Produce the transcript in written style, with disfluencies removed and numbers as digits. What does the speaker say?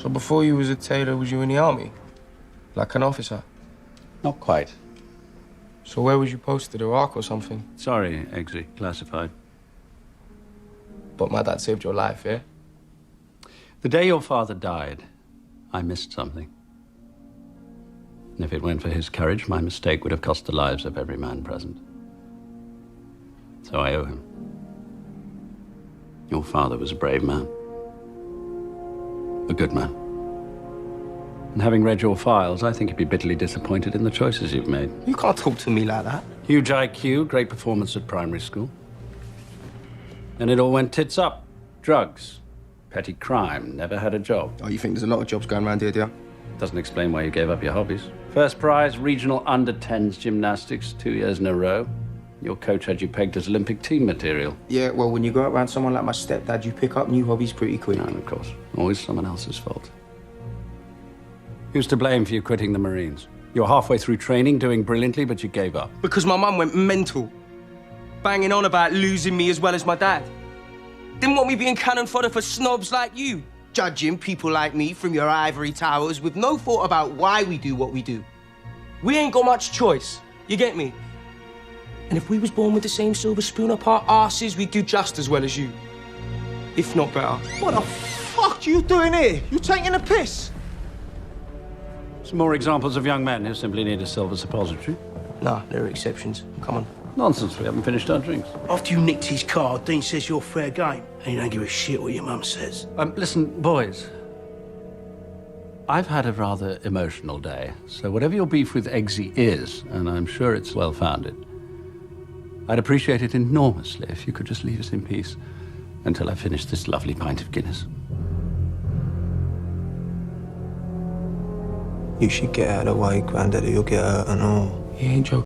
So before you was a tailor, was you in the army? Like an officer? Not quite. So where was you posted, Iraq or something? Sorry, Eggsy, classified. But my dad saved your life, yeah? The day your father died, I missed something. And if it weren't for his courage, my mistake would have cost the lives of every man present. So I owe him. Your father was a brave man. A good man. And having read your files, I think you'd be bitterly disappointed in the choices you've made. You can't talk to me like that. Huge IQ, great performance at primary school. And it all went tits up. Drugs, petty crime, never had a job. Oh, you think there's a lot of jobs going around here, do you? Doesn't explain why you gave up your hobbies. First prize, regional under-10s gymnastics, 2 years in a row. Your coach had you pegged as Olympic team material. Yeah, well, when you go around someone like my stepdad, you pick up new hobbies pretty quick. And of course, always someone else's fault. Who's to blame for you quitting the Marines? You're halfway through training, doing brilliantly, but you gave up. Because my mum went mental. Banging on about losing me as well as my dad. Didn't want me being cannon fodder for snobs like you. Judging people like me from your ivory towers with no thought about why we do what we do. We ain't got much choice. You get me? And if we was born with the same silver spoon up our arses, we'd do just as well as you. If not better. What the fuck are you doing here? You taking a piss? Some more examples of young men who simply need a silver suppository. Nah, there are exceptions. Come on. Nonsense, we haven't finished our drinks. After you nicked his car, Dean says you're fair game, and you don't give a shit what your mum says. Listen, boys. I've had a rather emotional day, so whatever your beef with Eggsy is, and I'm sure it's well-founded, I'd appreciate it enormously if you could just leave us in peace until I finish this lovely pint of Guinness. You should get out of the way, Grandaddy. You'll get hurt and all. He ain't joking.